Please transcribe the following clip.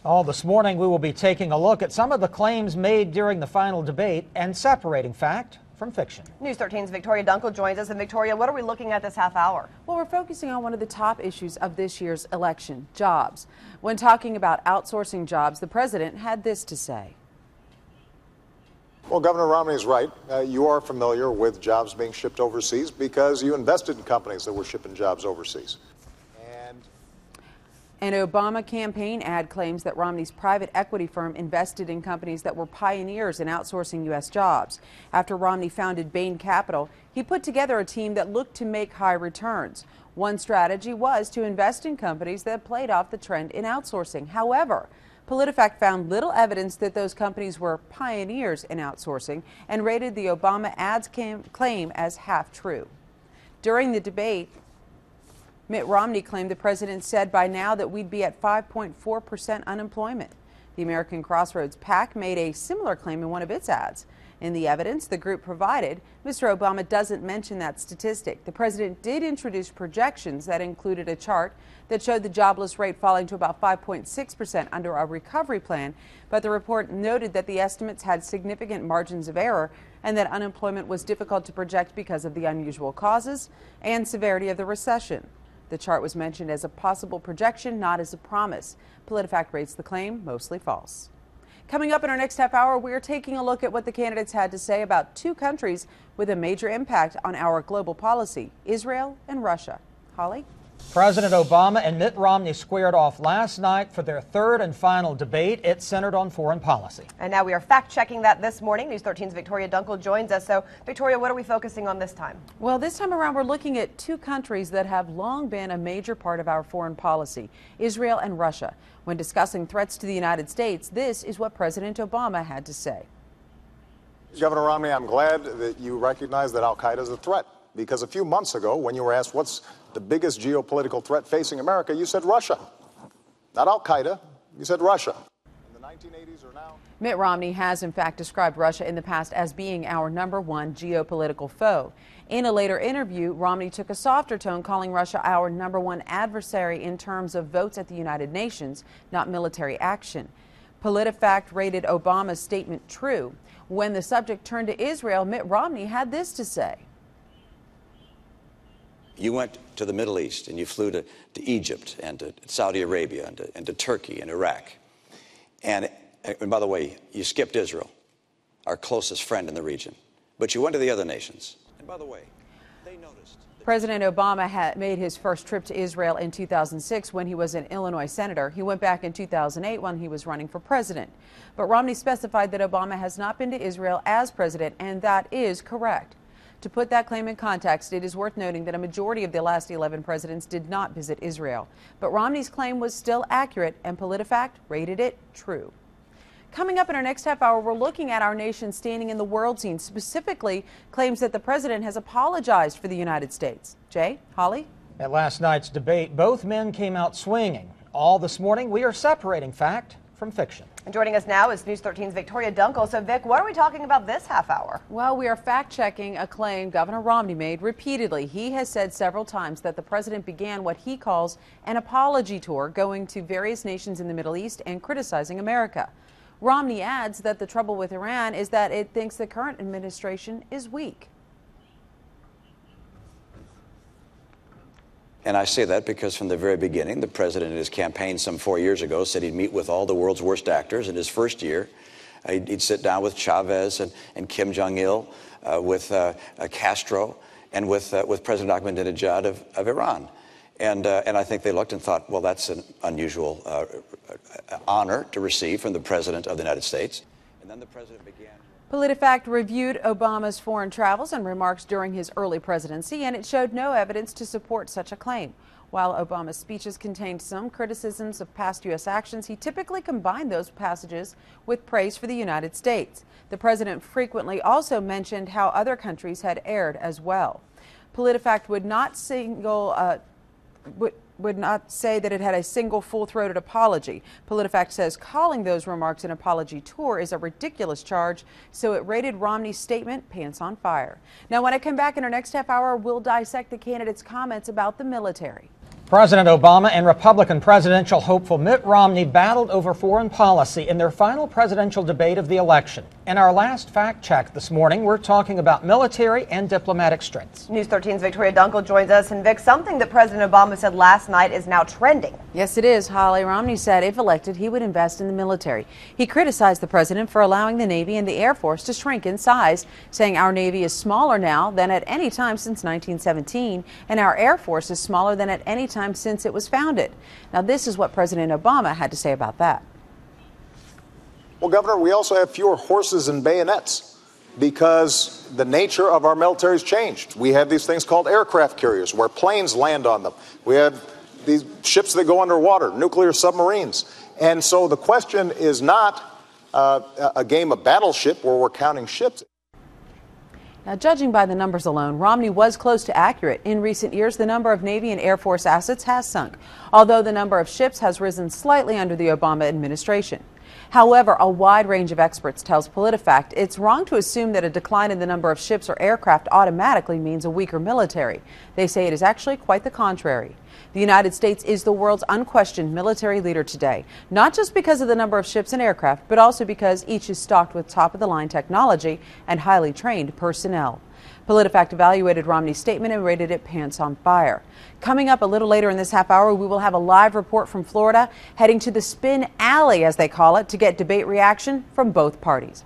This morning we will be taking a look at some of the claims made during the final debate and separating fact from fiction. News 13's Victoria Dunkel joins us. And Victoria, what are we looking at this half hour? Well, we're focusing on one of the top issues of this year's election, jobs. When talking about outsourcing jobs, the president had this to say. Well, Governor Romney's right. You are familiar with jobs being shipped overseas because you invested in companies that were shipping jobs overseas. An Obama campaign ad claims that Romney's private equity firm invested in companies that were pioneers in outsourcing U.S. jobs. After Romney founded Bain Capital, he put together a team that looked to make high returns. One strategy was to invest in companies that played off the trend in outsourcing. However, PolitiFact found little evidence that those companies were pioneers in outsourcing and rated the Obama ads claim as half true. During the debate, Mitt Romney claimed the president said by now that we'd be at 5.4% unemployment. The American Crossroads PAC made a similar claim in one of its ads. In the evidence the group provided, Mr. Obama doesn't mention that statistic. The president did introduce projections that included a chart that showed the jobless rate falling to about 5.6% under a recovery plan, but the report noted that the estimates had significant margins of error and that unemployment was difficult to project because of the unusual causes and severity of the recession. The chart was mentioned as a possible projection, not as a promise. PolitiFact rates the claim mostly false. Coming up in our next half hour, we're taking a look at what the candidates had to say about two countries with a major impact on our global policy, Israel and Russia. Holly? President Obama and Mitt Romney squared off last night for their third and final debate. It centered on foreign policy. And now we are fact-checking that this morning. News 13's Victoria Dunkel joins us. So, Victoria, what are we focusing on this time? Well, this time around, we're looking at two countries that have long been a major part of our foreign policy, Israel and Russia. When discussing threats to the United States, this is what President Obama had to say. Governor Romney, I'm glad that you recognize that al-Qaida is a threat. Because a few months ago, when you were asked what's the biggest geopolitical threat facing America, you said Russia. Not al-Qaida, you said Russia. In the 1980s or now. Mitt Romney has, in fact, described Russia in the past as being our #1 geopolitical foe. In a later interview, Romney took a softer tone, calling Russia our #1 adversary in terms of votes at the United Nations, not military action. PolitiFact rated Obama's statement true. When the subject turned to Israel, Mitt Romney had this to say. You went to the Middle East and you flew to Egypt and to Saudi Arabia and to Turkey and Iraq. And by the way, you skipped Israel, our closest friend in the region. But you went to the other nations. And by the way, they noticed. President Obama had made his first trip to Israel in 2006 when he was an Illinois senator. He went back in 2008 when he was running for president. But Romney specified that Obama has not been to Israel as president, and that is correct. To put that claim in context, it is worth noting that a majority of the last 11 presidents did not visit Israel. But Romney's claim was still accurate, and PolitiFact rated it true. Coming up in our next half hour, we're looking at our nation's standing in the world scene, specifically claims that the president has apologized for the United States. Jay, Holly? At last night's debate, both men came out swinging. All this morning, we are separating fact from fiction. And joining us now is News 13's Victoria Dunkel. So, Vic, what are we talking about this half hour? Well, we are fact-checking a claim Governor Romney made repeatedly. He has said several times that the president began what he calls an apology tour, going to various nations in the Middle East and criticizing America. Romney adds that the trouble with Iran is that it thinks the current administration is weak. And I say that because from the very beginning, the president in his campaign some 4 years ago said he'd meet with all the world's worst actors. In his first year, he'd sit down with Chavez and Kim Jong-il, with Castro, and with President Ahmadinejad of Iran. And I think they looked and thought, well, that's an unusual honor to receive from the President of the United States. And then the president began. PolitiFact reviewed Obama's foreign travels and remarks during his early presidency, and it showed no evidence to support such a claim. While Obama's speeches contained some criticisms of past U.S. actions, he typically combined those passages with praise for the United States. The president frequently also mentioned how other countries had erred as well. PolitiFact would not say that it had a single full-throated apology. PolitiFact says calling those remarks an apology tour is a ridiculous charge, so it rated Romney's statement pants on fire. Now, when I come back in our next half hour, we'll dissect the candidate's comments about the military. President Obama and Republican presidential hopeful Mitt Romney battled over foreign policy in their final presidential debate of the election. In our last fact check this morning, we're talking about military and diplomatic strengths. News 13's Victoria Dunkel joins us. And Vic, something that President Obama said last night is now trending. Yes, it is, Holly. Romney said if elected, he would invest in the military. He criticized the president for allowing the Navy and the Air Force to shrink in size, saying our Navy is smaller now than at any time since 1917, and our Air Force is smaller than at any time since it was founded. Now, this is what President Obama had to say about that. Well, Governor, we also have fewer horses and bayonets because the nature of our military has changed. We have these things called aircraft carriers where planes land on them. We have these ships that go underwater, nuclear submarines. And so the question is not a game of battleship where we're counting ships. Now, judging by the numbers alone, Romney was close to accurate. In recent years, the number of Navy and Air Force assets has sunk, although the number of ships has risen slightly under the Obama administration. However, a wide range of experts tells PolitiFact it's wrong to assume that a decline in the number of ships or aircraft automatically means a weaker military. They say it is actually quite the contrary. The United States is the world's unquestioned military leader today, not just because of the number of ships and aircraft, but also because each is stocked with top-of-the-line technology and highly trained personnel. PolitiFact evaluated Romney's statement and rated it pants on fire. Coming up a little later in this half hour, we will have a live report from Florida, heading to the spin alley, as they call it, to get debate reaction from both parties.